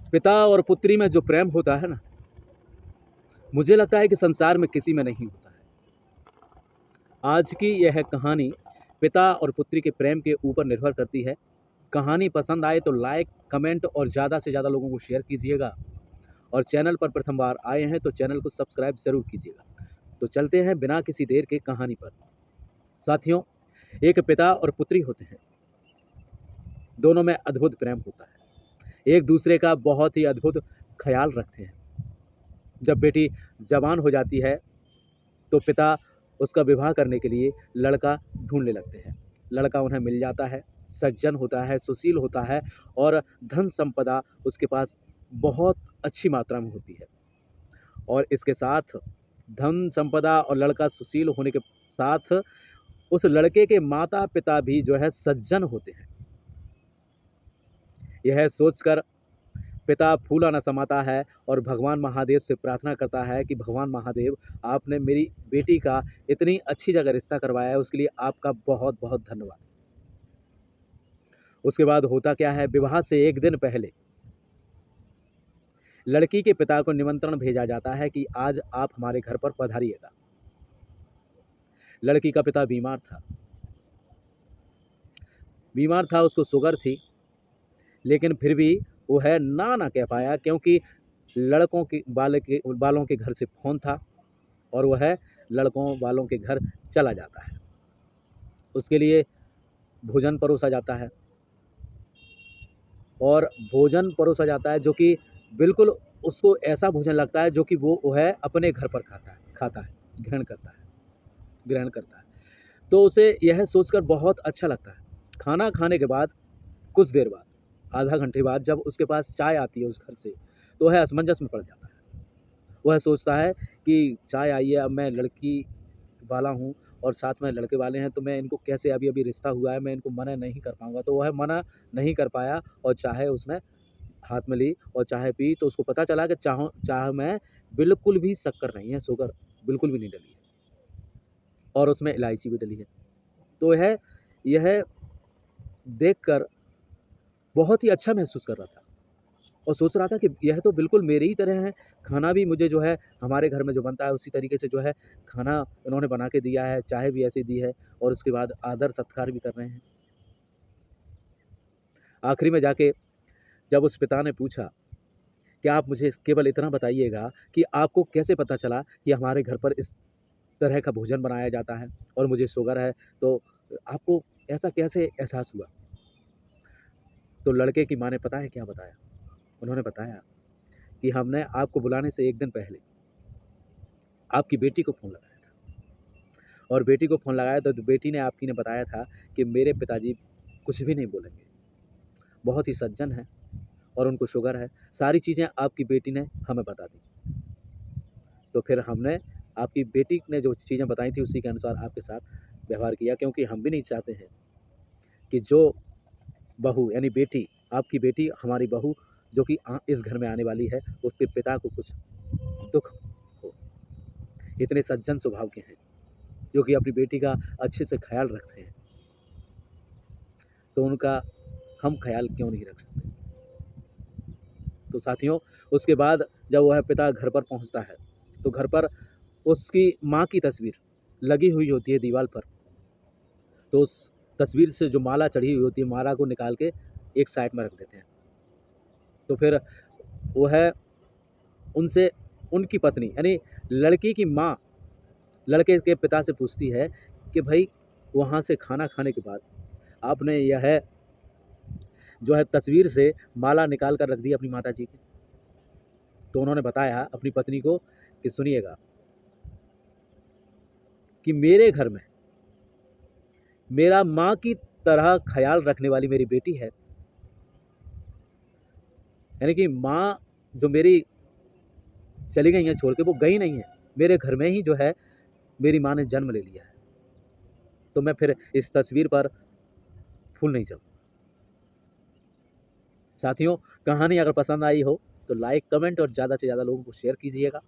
पिता और पुत्री में जो प्रेम होता है ना, मुझे लगता है कि संसार में किसी में नहीं होता है। आज की यह कहानी पिता और पुत्री के प्रेम के ऊपर निर्भर करती है। कहानी पसंद आए तो लाइक, कमेंट और ज़्यादा से ज़्यादा लोगों को शेयर कीजिएगा। और चैनल पर प्रथम बार आए हैं तो चैनल को सब्सक्राइब ज़रूर कीजिएगा। तो चलते हैं बिना किसी देर के कहानी पर। साथियों, एक पिता और पुत्री होते हैं। दोनों में अद्भुत प्रेम होता है। एक दूसरे का बहुत ही अद्भुत ख्याल रखते हैं। जब बेटी जवान हो जाती है तो पिता उसका विवाह करने के लिए लड़का ढूंढने लगते हैं। लड़का उन्हें मिल जाता है, सज्जन होता है, सुशील होता है और धन संपदा उसके पास बहुत अच्छी मात्रा में होती है। और इसके साथ धन संपदा और लड़का सुशील होने के साथ उस लड़के के माता पिता भी जो है सज्जन होते हैं। यह सोचकर पिता फूला न समाता है और भगवान महादेव से प्रार्थना करता है कि भगवान महादेव, आपने मेरी बेटी का इतनी अच्छी जगह रिश्ता करवाया है, उसके लिए आपका बहुत बहुत धन्यवाद। उसके बाद होता क्या है, विवाह से एक दिन पहले लड़की के पिता को निमंत्रण भेजा जाता है कि आज आप हमारे घर पर पधारिएगा। लड़की का पिता बीमार था, उसको शुगर थी, लेकिन फिर भी वो है ना कह पाया, क्योंकि लड़कों के बालों के घर से फ़ोन था और वह लड़कों वालों के घर चला जाता है। उसके लिए भोजन परोसा जाता है और भोजन परोसा जाता है जो कि बिल्कुल उसको ऐसा भोजन लगता है जो कि वो है अपने घर पर खाता है, ग्रहण करता है। तो उसे यह सोचकर बहुत अच्छा लगता है। खाना खाने के बाद कुछ देर बाद, आधा घंटे बाद, जब उसके पास चाय आती है उस घर से, तो वह असमंजस में पड़ जाता है। वह सोचता है कि चाय आई है, अब मैं लड़की वाला हूँ और साथ में लड़के वाले हैं, तो मैं इनको कैसे, अभी अभी रिश्ता हुआ है, मैं इनको मना नहीं कर पाऊँगा। तो वह मना नहीं कर पाया और चाय उसने हाथ में ली और चाय पी। तो उसको पता चला कि चाय में बिल्कुल भी शक्कर नहीं है, शुगर बिल्कुल भी नहीं डली है और उसमें इलायची भी डली है। तो यह देखकर बहुत ही अच्छा महसूस कर रहा था और सोच रहा था कि यह तो बिल्कुल मेरी ही तरह है। खाना भी मुझे जो है हमारे घर में जो बनता है उसी तरीके से जो है खाना उन्होंने बना के दिया है, चाय भी ऐसी दी है और उसके बाद आदर सत्कार भी कर रहे हैं। आखिरी में जाके जब उस पिता ने पूछा कि आप मुझे केवल इतना बताइएगा कि आपको कैसे पता चला कि हमारे घर पर इस तरह का भोजन बनाया जाता है और मुझे शुगर है, तो आपको ऐसा कैसे एहसास हुआ? तो लड़के की माँ ने पता है क्या बताया? उन्होंने बताया कि हमने आपको बुलाने से एक दिन पहले आपकी बेटी को फ़ोन लगाया था और बेटी को फ़ोन लगाया तो बेटी ने आपकी ने बताया था कि मेरे पिताजी कुछ भी नहीं बोलेंगे, बहुत ही सज्जन हैं और उनको शुगर है। सारी चीज़ें आपकी बेटी ने हमें बता दी। तो फिर हमने आपकी बेटी ने जो चीज़ें बताई थी उसी के अनुसार आपके साथ व्यवहार किया, क्योंकि हम भी नहीं चाहते हैं कि जो बहू यानी बेटी, आपकी बेटी हमारी बहू जो कि इस घर में आने वाली है, उसके पिता को कुछ दुःख हो। इतने सज्जन स्वभाव के हैं जो कि अपनी बेटी का अच्छे से ख्याल रखते हैं, तो उनका हम ख्याल क्यों नहीं रख सकते? तो साथियों, उसके बाद जब वह पिता घर पर पहुंचता है तो घर पर उसकी माँ की तस्वीर लगी हुई होती है दीवार पर। तो उस तस्वीर से जो माला चढ़ी हुई होती है, माला को निकाल के एक साइड में रख देते हैं। तो फिर वह उनसे, उनकी पत्नी यानी लड़की की माँ लड़के के पिता से पूछती है कि भाई, वहाँ से खाना खाने के बाद आपने यह जो है तस्वीर से माला निकाल कर रख दी अपनी माता जी की। तो उन्होंने बताया अपनी पत्नी को कि सुनिएगा कि मेरे घर में मेरा माँ की तरह ख्याल रखने वाली मेरी बेटी है, यानी कि माँ जो मेरी चली गई हैं छोड़ के, वो गई नहीं है, मेरे घर में ही जो है मेरी माँ ने जन्म ले लिया है। तो मैं फिर इस तस्वीर पर फूल नहीं चढ़ूँ। साथियों, कहानी अगर पसंद आई हो तो लाइक, कमेंट और ज़्यादा से ज़्यादा लोगों को शेयर कीजिएगा।